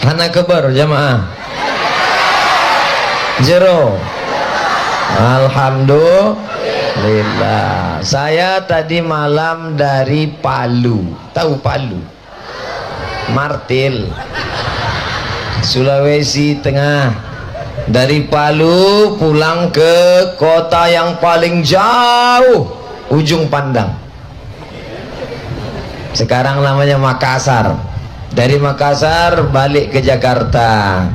Hana kebar jamaah. Zero. Alhamdulillah. Saya tadi malam dari Palu. Tahu Palu? Martil, Sulawesi Tengah. Dari Palu pulang ke kota yang paling jauh, ujung pandang. Sekarang namanya Makassar. Dari Makassar balik ke Jakarta.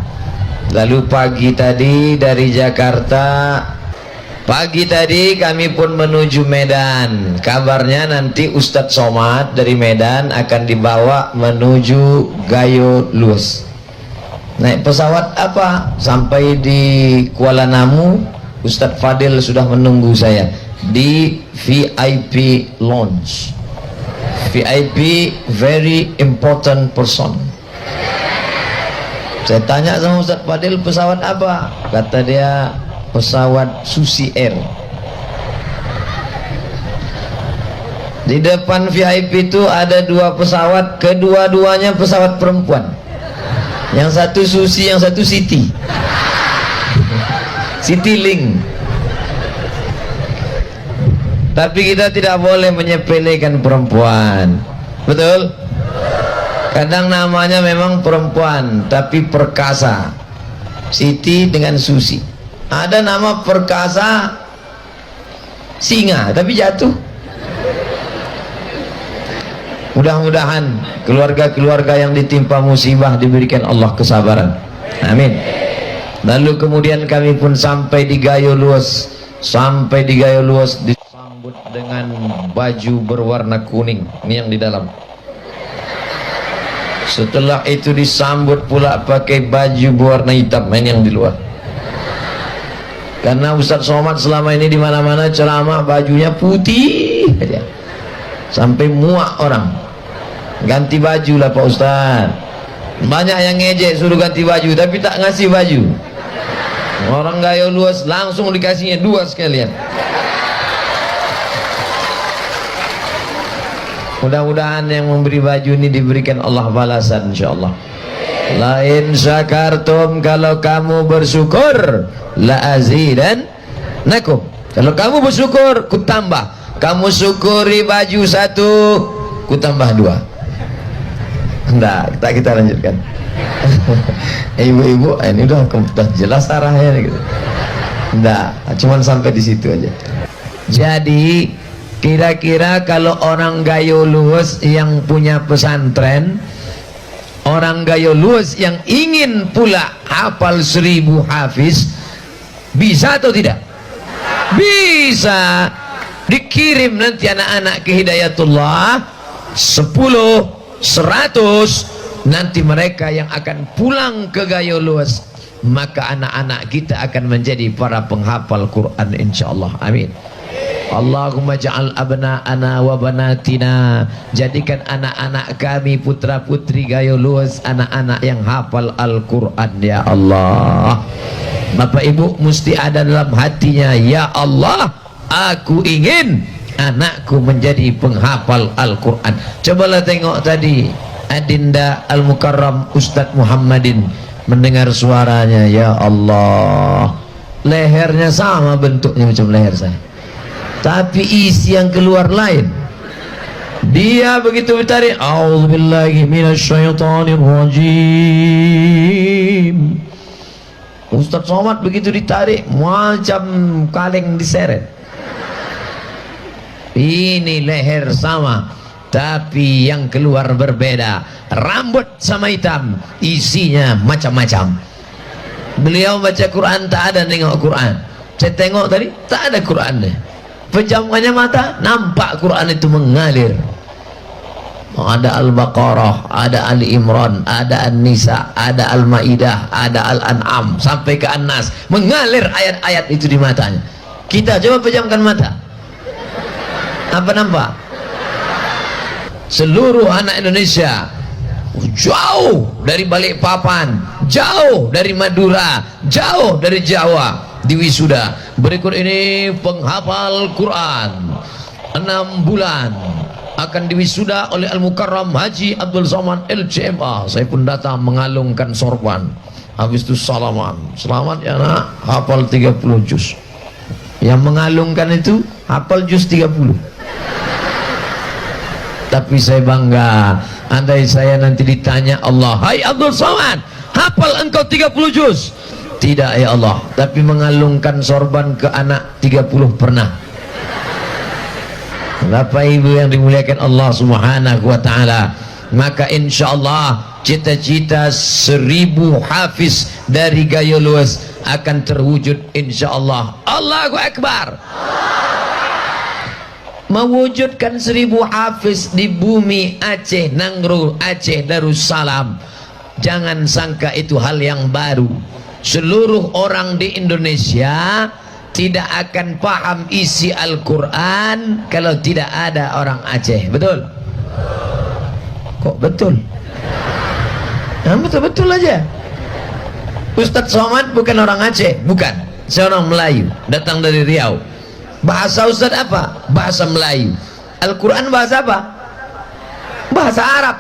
Lalu pagi tadi dari Jakarta, pagi tadi kami pun menuju Medan. Kabarnya nanti Ustadz Somad dari Medan akan dibawa menuju Gayo Luas. Naik pesawat apa? Sampai di Kuala Namu, Ustadz Fadil sudah menunggu saya di VIP Lounge. VIP, very important person. Saya tanya sama Ustadz Fadil, pesawat apa? Kata dia, pesawat Susi Air. Di depan VIP itu ada dua pesawat, kedua-duanya pesawat perempuan. Yang satu Susi, yang satu Siti. Citylink. Tapi kita tidak boleh menyepelekan perempuan. Betul? Kadang namanya memang perempuan tapi perkasa. Siti dengan Susi. Ada nama perkasa singa tapi jatuh. Mudah-mudahan keluarga-keluarga yang ditimpa musibah diberikan Allah kesabaran. Amin. Lalu kemudian kami pun sampai di Gayo Luas. Sampai di Gayo Luas disambut dengan baju berwarna kuning. Ini yang di dalam. Setelah itu disambut pula pakai baju berwarna hitam. Ini yang di luar. Karena Ustadz Somad selama ini di mana-mana ceramah bajunya putih aja. Sampai muak orang. Ganti baju lah Pak Ustadz. Banyak yang ngejek suruh ganti baju tapi tak ngasih baju. Orang Gayo Luas langsung dikasihnya dua sekalian. Mudah-mudahan yang memberi baju ini diberikan Allah balasan insyaallah. La in syakartum, kalau kamu bersyukur, la azidannakum. Kalau kamu bersyukur, ku tambah. Kamu syukuri baju satu, ku tambah dua. Enggak, kita lanjutkan. Ibu-ibu, ini udah jelas arahnya gitu. Enggak, cuman sampai di situ aja. Jadi kira-kira kalau orang Gayo Luas yang punya pesantren, orang Gayo Luas yang ingin pula hafal 1000 hafiz, bisa atau tidak? Bisa. Dikirim nanti anak-anak ke Hidayatullah 10, 100. Nanti mereka yang akan pulang ke Gayo Luas, maka anak-anak kita akan menjadi para penghafal Quran insyaallah. Amin. Allahumma ja'al abna'ana wa banatina, jadikan anak-anak kami putra putri Gayo Luas anak-anak yang hafal Al-Quran ya Allah. Bapak ibu mesti ada dalam hatinya, ya Allah, aku ingin anakku menjadi penghafal Al-Quran. Cobalah tengok tadi Adinda Al-Mukarram Ustadz Muhammadin, mendengar suaranya, ya Allah, lehernya sama bentuknya macam leher saya, tapi isi yang keluar lain. Dia begitu ditarik, a'udzubillahi minasyaitonirrajim. Ustadz Somad begitu ditarik macam kaleng diseret. Ini leher sama tapi yang keluar berbeda. Rambut sama hitam, isinya macam-macam. Beliau baca Quran tak ada nengok Quran. Saya tengok tadi tak ada Qurannya. Pejamkannya mata, nampak Quran itu mengalir. Ada Al-Baqarah, ada Ali Imran, ada An-Nisa, ada Al-Maidah, ada Al-An'am sampai ke An-Nas. Mengalir ayat-ayat itu di matanya. Kita coba pejamkan mata. Apa nampak? Seluruh anak Indonesia, jauh dari Balikpapan, jauh dari Madura, jauh dari Jawa, di wisuda. Berikut ini penghafal Quran 6 bulan akan diwisuda oleh Al-Mukarram Haji Abdul Somad LCMA. Saya pun datang mengalungkan sorban, habis itu salaman, selamat ya nak, hafal 30 juz. Yang mengalungkan itu hafal juz 30. Tapi saya bangga, andai saya nanti ditanya Allah, hai Abdul Somad, hafal engkau 30 juz? Tidak ya Allah, tapi mengalungkan sorban ke anak 30 pernah. Bapak Ibu yang dimuliakan Allah Subhanahu wa taala, maka insyaallah cita-cita 1000 hafiz dari Gayo Luas akan terwujud insyaallah. Allahu Akbar. Mewujudkan 1000 hafiz di bumi Aceh, Nangro, Aceh Darussalam, jangan sangka itu hal yang baru. Seluruh orang di Indonesia tidak akan paham isi Al-Quran kalau tidak ada orang Aceh. Betul? Kok betul? Nah, betul-betul aja. Ustadz Somad bukan orang Aceh, bukan, seorang Melayu, datang dari Riau. Bahasa Ustadz apa? Bahasa Melayu. Al-Quran bahasa apa? Bahasa Arab.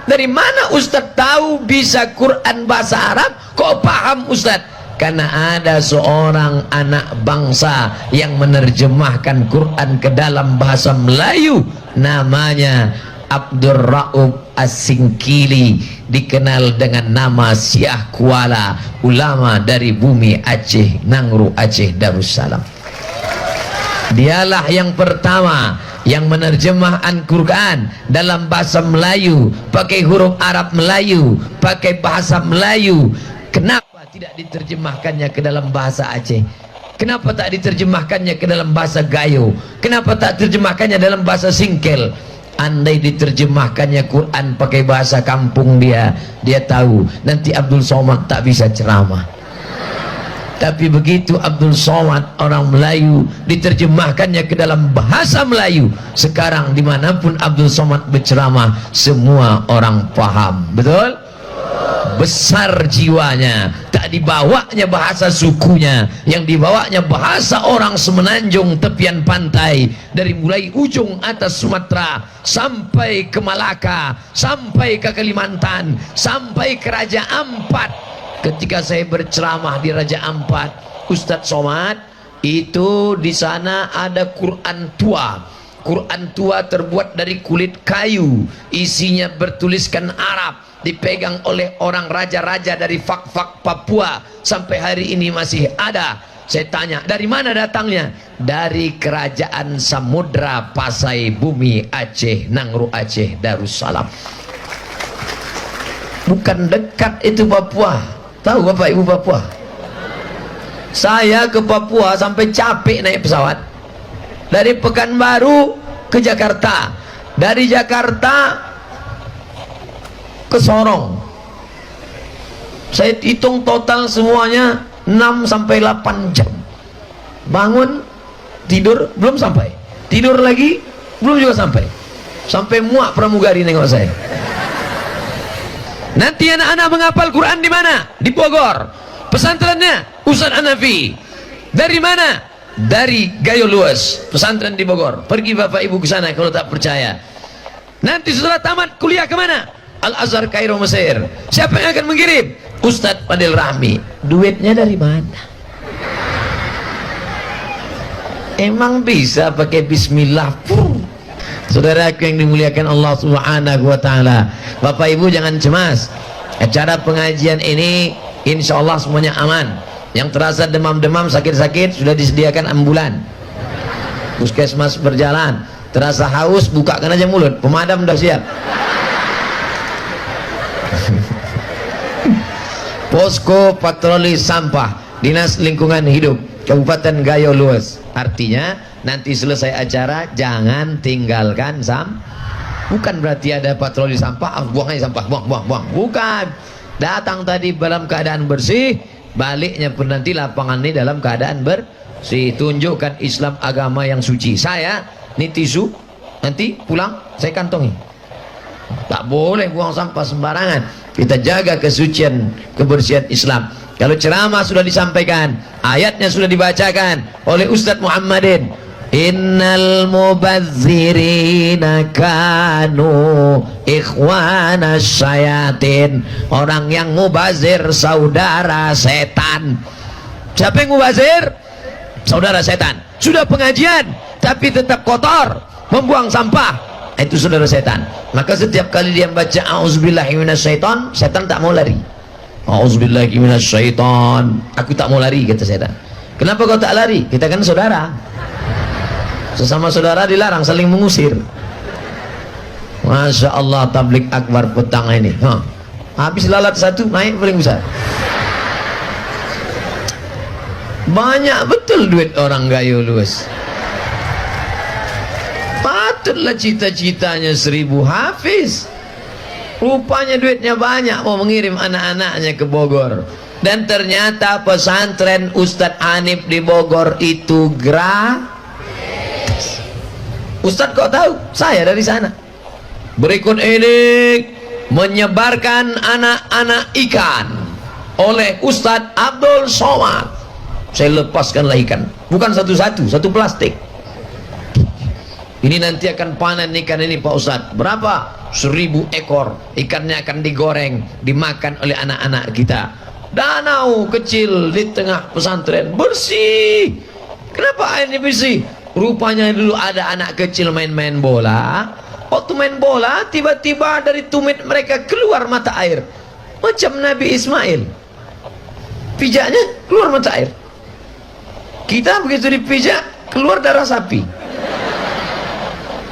Dari mana Ustadz tahu bisa Quran bahasa Arab? Kok paham Ustadz? Karena ada seorang anak bangsa yang menerjemahkan Quran ke dalam bahasa Melayu, namanya Abdul Raub As-Singkili, dikenal dengan nama Syekh Kuala, ulama dari bumi Aceh, Nangro, Aceh Darussalam. Dialah yang pertama yang menerjemah Al-Quran dalam bahasa Melayu, pakai huruf Arab Melayu, pakai bahasa Melayu. Kenapa tidak diterjemahkannya ke dalam bahasa Aceh? Kenapa tak diterjemahkannya ke dalam bahasa Gayo? Kenapa tak diterjemahkannya dalam bahasa Singkel? Andai diterjemahkannya Quran pakai bahasa kampung dia tahu nanti Abdul Somad tak bisa ceramah. Tapi begitu Abdul Somad orang Melayu, diterjemahkannya ke dalam bahasa Melayu, sekarang dimanapun Abdul Somad berceramah, semua orang paham. Betul? Besar jiwanya, tak dibawanya bahasa sukunya, yang dibawanya bahasa orang semenanjung tepian pantai, dari mulai ujung atas Sumatera sampai ke Malaka, sampai ke Kalimantan, sampai ke Raja Ampat. Ketika saya berceramah di Raja Ampat, Ustadz Somad, itu di sana ada Quran tua. Quran tua terbuat dari kulit kayu, isinya bertuliskan Arab, dipegang oleh orang raja-raja dari Fak-Fak Papua, sampai hari ini masih ada. Saya tanya, dari mana datangnya? Dari kerajaan Samudra Pasai Bumi Aceh, Nangro, Aceh Darussalam. Bukan dekat itu Papua. Tahu Bapak Ibu Papua? Saya ke Papua sampai capek naik pesawat. Dari Pekanbaru ke Jakarta, dari Jakarta ke Sorong. Saya hitung total semuanya 6 sampai 8 jam. Bangun, tidur, belum sampai. Tidur lagi, belum juga sampai. Sampai muak pramugari nengok saya. Nanti anak-anak menghafal Quran di mana? Di Bogor. Pesantrennya Ustadz Hanafi. Dari mana? Dari Gayo Luas, pesantren di Bogor. Pergi Bapak Ibu ke sana kalau tak percaya. Nanti setelah tamat kuliah kemana? Al-Azhar Kairo Mesir. Siapa yang akan mengirim? Ustadz Fadil Rahmi. Duitnya dari mana? Emang bisa pakai bismillah? Saudaraku yang dimuliakan Allah Subhanahu wa taala, Bapak Ibu jangan cemas. Acara pengajian ini insya Allah semuanya aman. Yang terasa demam-demam, sakit-sakit sudah disediakan ambulan. Puskesmas berjalan. Terasa haus, bukakan aja mulut, pemadam sudah siap. Posko patroli sampah Dinas Lingkungan Hidup Kabupaten Gayo Luas. Artinya nanti selesai acara jangan tinggalkan bukan berarti ada patroli sampah, buang aja sampah, buang. Bukan. Datang tadi dalam keadaan bersih, baliknya pun nanti lapangan ini dalam keadaan bersih. Tunjukkan Islam agama yang suci. Saya ini tisu, nanti pulang saya kantongi. Tak boleh buang sampah sembarangan. Kita jaga kesucian, kebersihan Islam. Kalau ceramah sudah disampaikan, ayatnya sudah dibacakan oleh Ustadz Muhammadin, Innal mubazzirina kanu ikhwana syayatin. Orang yang mubazir saudara setan. Siapa yang mubazir? Saudara setan. Sudah pengajian tapi tetap kotor, membuang sampah, itu saudara setan. Maka setiap kali dia baca auzubillahi minasyaiton, setan tak mau lari. Auzubillahi minasyaiton, aku tak mau lari, kata setan. Kenapa kau tak lari? Kita kan saudara. Sesama saudara dilarang saling mengusir. Masya Allah, tablik akbar petang ini. Habis lalat satu, naik paling besar. Banyak betul duit orang gayo luas. Patutlah cita-citanya 1000 hafiz. Rupanya duitnya banyak, mau mengirim anak-anaknya ke Bogor. Dan ternyata pesantren Ustadz Hanif di Bogor itu gratis. Ustadz kok tahu? Saya dari sana. Berikut ini menyebarkan anak-anak ikan oleh Ustadz Abdul Somad. Saya lepaskanlah ikan, bukan satu-satu, satu plastik. Ini nanti akan panen ikan ini Pak Ustadz. Berapa? 1000 ekor. Ikannya akan digoreng, dimakan oleh anak-anak kita. Danau kecil di tengah pesantren, bersih. Kenapa airnya bersih? Rupanya dulu ada anak kecil main-main bola. Waktu main bola, tiba-tiba dari tumit mereka keluar mata air. Macam Nabi Ismail. Pijaknya keluar mata air. Kita begitu dipijak, keluar darah sapi.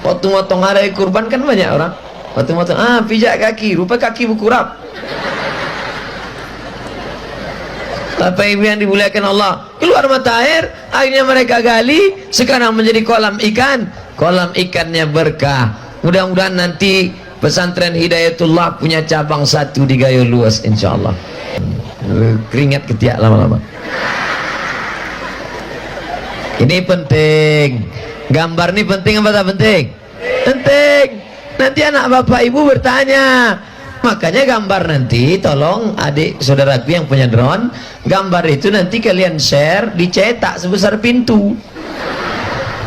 Waktu motong hari kurban kan banyak orang. Waktu motong, pijak kaki, rupa kaki berkurap. Tapi yang dimuliakan Allah, keluar mata air, akhirnya mereka gali, sekarang menjadi kolam ikan. Kolam ikannya berkah. Mudah-mudahan nanti pesantren Hidayatullah punya cabang 1 di Gayo Luas, insya Allah. Keringat ketiak lama-lama. Ini penting. Gambar ini penting apa tak penting? Penting. Nanti anak bapak ibu bertanya. Makanya gambar nanti, tolong adik saudaraku yang punya drone, gambar itu nanti kalian share, dicetak sebesar pintu.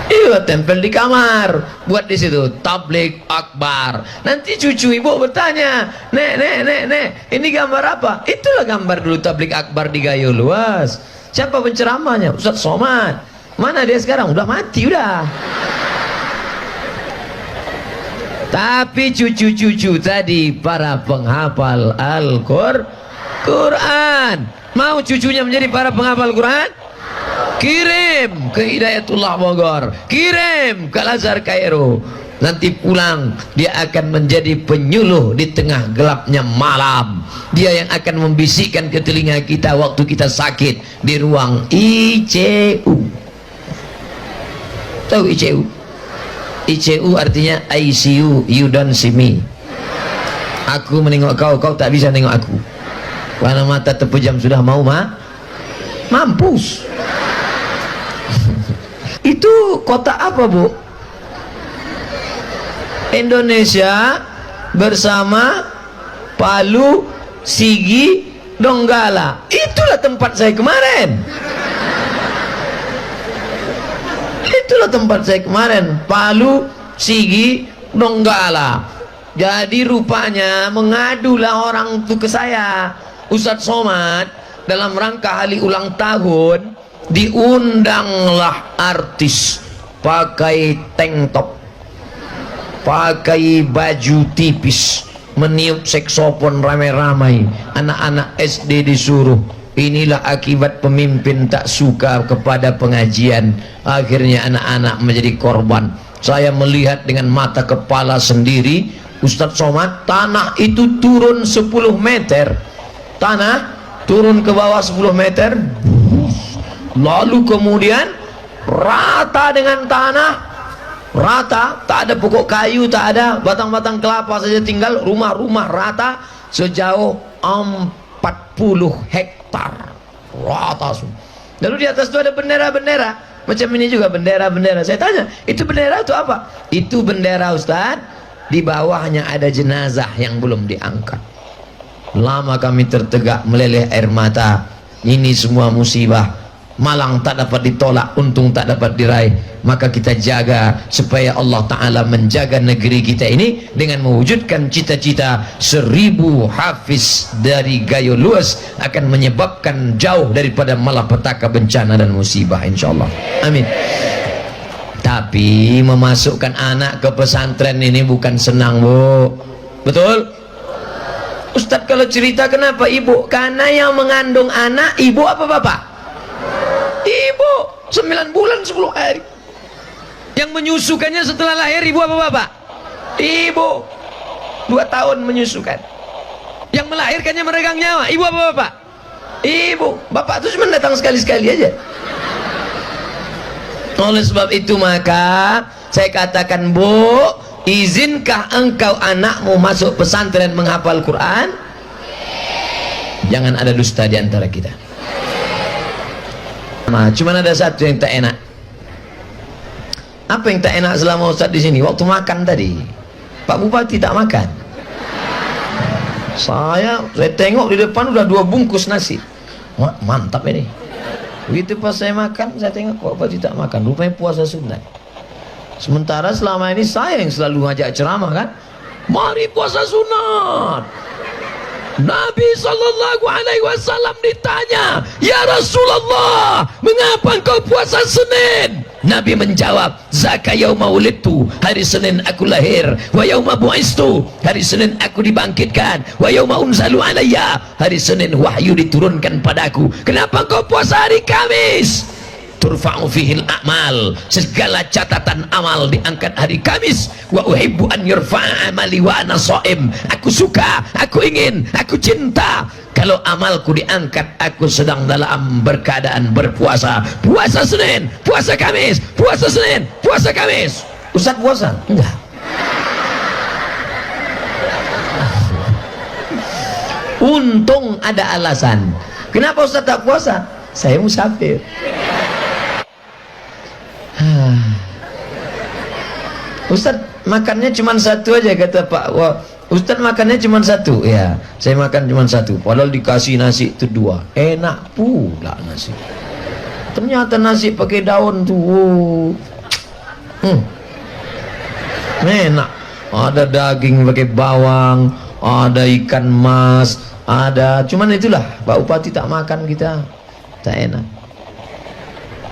Iya, tempel di kamar, buat di situ tablik akbar. Nanti cucu ibu bertanya, nek, ini gambar apa? Itulah gambar dulu tablik akbar di Gayo Luas. Siapa penceramahnya? Ustadz Somad. Mana dia sekarang? Udah mati, udah. Tapi cucu-cucu tadi para penghafal Al-Quran. Mau cucunya menjadi para penghafal Quran? Kirim ke Hidayatullah Bogor, kirim ke Al-Azhar Kairo. Nanti pulang dia akan menjadi penyuluh di tengah gelapnya malam. Dia yang akan membisikkan ke telinga kita waktu kita sakit di ruang ICU. Tahu ICU? ICU artinya ICU, you don't see me. Aku menengok kau, kau tak bisa nengok aku. Karena mata terpejam sudah mau mampus. Itu kota apa, Bu? Indonesia bersama Palu, Sigi, Donggala. Itulah tempat saya kemarin. Itulah tempat saya kemarin, Palu, Sigi, Donggala. Jadi rupanya mengadulah orang itu ke saya, Ustadz Somad, dalam rangka hari ulang tahun diundanglah artis pakai tank top, pakai baju tipis, meniup saksofon ramai-ramai. Anak-anak SD disuruh. Inilah akibat pemimpin tak suka kepada pengajian. Akhirnya anak-anak menjadi korban. Saya melihat dengan mata kepala sendiri, Ustadz Somad, tanah itu turun 10 meter. Tanah turun ke bawah 10 meter. Lalu kemudian rata dengan tanah. Rata, tak ada pokok kayu, tak ada, batang-batang kelapa saja tinggal, rumah-rumah rata sejauh 40 hektar rata semua. Lalu di atas itu ada bendera-bendera macam ini juga, bendera-bendera. Saya tanya, itu bendera itu apa? Itu bendera Ustaz, di bawahnya ada jenazah yang belum diangkat. Lama kami tertegak, meleleh air mata. Ini semua musibah. malang tak dapat ditolak, untung tak dapat diraih. Maka kita jaga supaya Allah Ta'ala menjaga negeri kita ini dengan mewujudkan cita-cita 1000 hafiz dari Gayo Luas akan menyebabkan jauh daripada malapetaka, bencana dan musibah, insyaallah. Amin. Tapi memasukkan anak ke pesantren ini bukan senang, Bu. Betul? Ustadz kalau cerita kenapa ibu? Karena yang mengandung anak ibu apa bapak? Ibu. 9 bulan 10 hari. Yang menyusukannya setelah lahir ibu apa bapak? Ibu. 2 tahun menyusukan. Yang melahirkannya meregang nyawa ibu apa bapak? Ibu. Bapak itu cuma datang sekali-sekali aja. Oleh sebab itu maka saya katakan, Bu, izinkah engkau anakmu masuk pesantren menghafal Quran? Jangan ada dusta di antara kita. Nah, cuman ada satu yang tak enak. Apa yang tak enak selama Ustaz di sini? Waktu makan tadi, Pak Bupati tak makan. Saya tengok di depan udah 2 bungkus nasi. Wah, mantap ini. Begitu pas saya makan, saya tengok Pak Bupati tak makan. Rupanya puasa sunat. Sementara selama ini saya yang selalu ngajak ceramah kan, mari puasa sunat. Nabi SAW ditanya, ya Rasulullah, mengapa engkau puasa Senin? Nabi menjawab, zaka yauma wulidtu, hari Senin aku lahir, wa yauma bu'istu, hari Senin aku dibangkitkan, wa yauma unzalu alayya, hari Senin wahyu diturunkan padaku. Kenapa engkau puasa hari Kamis? Turfa'u fihil a'mal, segala catatan amal diangkat hari Kamis. Wa uhibbu an yurfa'a amali wa ana shaim, aku suka, aku ingin, aku cinta kalau amalku diangkat aku sedang dalam berkeadaan berpuasa. Puasa Senin, puasa Kamis, puasa Senin, puasa Kamis. Ustaz puasa? Enggak. Untung ada alasan. Kenapa Ustaz tak puasa? Saya musafir. Ustaz makannya cuma satu aja, kata Pak. Wah, Ustaz makannya cuma satu. Ya, saya makan cuma satu. Padahal dikasih nasi itu 2. Enak pula nasi. Ternyata nasi pakai daun tuh. Enak. Ada daging pakai bawang, ada ikan mas, ada. Cuman itulah Pak Bupati tak makan, kita tak enak.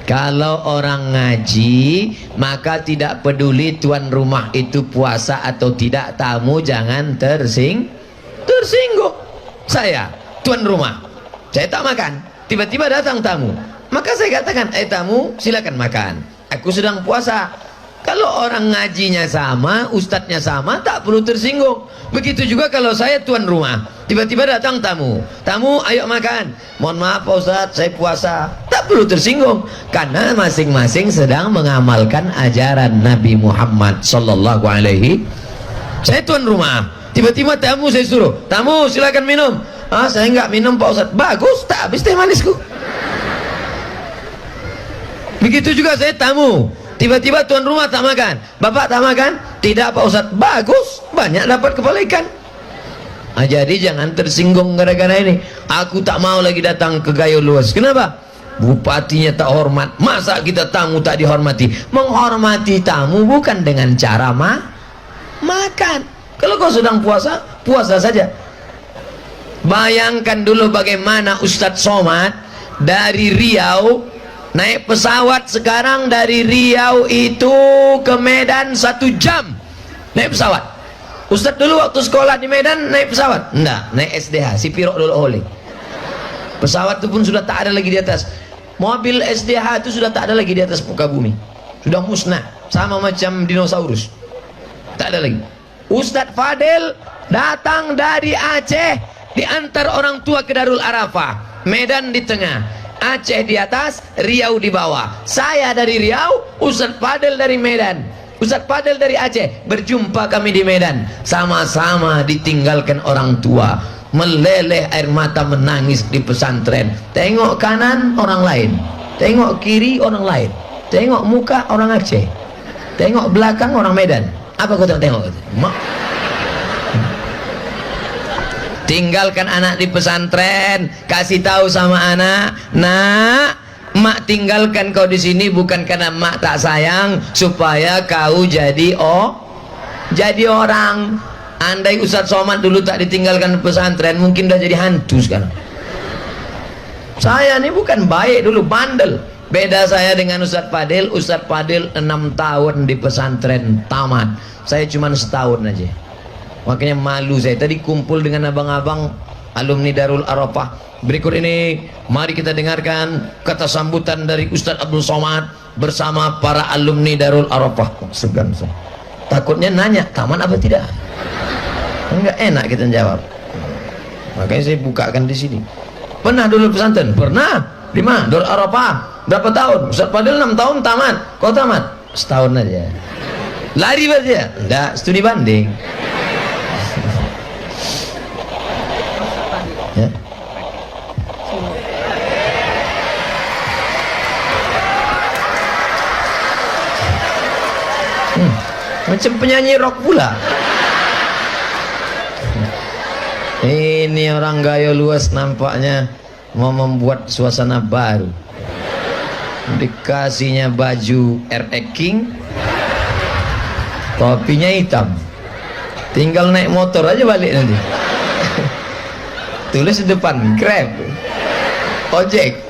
Kalau orang ngaji, maka tidak peduli tuan rumah itu puasa atau tidak, tamu jangan tersinggung. Saya tuan rumah, saya tak makan, tiba-tiba datang tamu, maka saya katakan, tamu silakan makan, aku sedang puasa. Kalau orang ngajinya sama, ustadznya sama, tak perlu tersinggung. Begitu juga kalau saya tuan rumah, tiba-tiba datang tamu, ayo makan, mohon maaf Pak Ustadz, saya puasa, tak perlu tersinggung, karena masing-masing sedang mengamalkan ajaran Nabi Muhammad sallallahu alaihi. Saya tuan rumah, tiba-tiba tamu saya suruh, tamu silakan minum. Saya enggak minum Pak Ustadz. Bagus, tak habis teh manisku. Begitu juga saya tamu, tiba-tiba tuan rumah tak makan. Bapak tak makan? Tidak Pak Ustadz. Bagus, banyak dapat kepala ikan. Jadi jangan tersinggung gara-gara ini. Aku tak mau lagi datang ke Gayo Luas. Kenapa? Bupatinya tak hormat. Masa kita tamu tak dihormati? Menghormati tamu bukan dengan cara makan. Kalau kau sedang puasa, puasa saja. Bayangkan dulu bagaimana Ustadz Somad dari Riau naik pesawat, sekarang dari Riau itu ke Medan 1 jam naik pesawat. Ustadz dulu waktu sekolah di Medan naik pesawat? Enggak, naik SDH, si Pirok dulu oleh. Pesawat itu pun sudah tak ada lagi di atas. Mobil SDH itu sudah tak ada lagi di atas muka bumi. Sudah musnah, sama macam dinosaurus. Tak ada lagi. Ustadz Fadel datang dari Aceh, diantar orang tua ke Darul Arafah. Medan di tengah, Aceh di atas, Riau di bawah. Saya dari Riau, Ustadz Fadel dari Medan, Ustadz Fadel dari Aceh. Berjumpa kami di Medan, sama-sama ditinggalkan orang tua, meleleh air mata menangis di pesantren. Tengok kanan orang lain, tengok kiri orang lain, tengok muka orang Aceh, tengok belakang orang Medan. Apa kau tengok? Tinggalkan anak di pesantren, kasih tahu sama anak, nak, mak tinggalkan kau di sini bukan karena mak tak sayang, supaya kau jadi orang. Andai Ustadz Somad dulu tak ditinggalkan pesantren, mungkin udah jadi hantu sekarang. Saya ini bukan baik dulu, bandel. Beda saya dengan Ustadz Fadil 6 tahun di pesantren tamat, saya cuma setahun aja. Makanya malu saya. Tadi kumpul dengan abang-abang alumni Darul Arafah. Berikut ini mari kita dengarkan kata sambutan dari Ustadz Abdul Somad bersama para alumni Darul Arafah. Segan saya, takutnya nanya taman apa tidak, enggak enak kita jawab. Makanya saya bukakan di sini. Pernah dulu pesantren? Pernah. Di mana? Darul Arafah. Berapa tahun? Ustadz Fadil 6 tahun tamat. Kau tamat? Setahun aja. Lari berarti ya? Enggak, studi banding. Ya. Macam penyanyi rock pula. Ini orang gaya luas nampaknya mau membuat suasana baru. Dikasihnya baju RX King, topinya hitam, tinggal naik motor aja balik nanti. Tulis di depan Grab, ojek.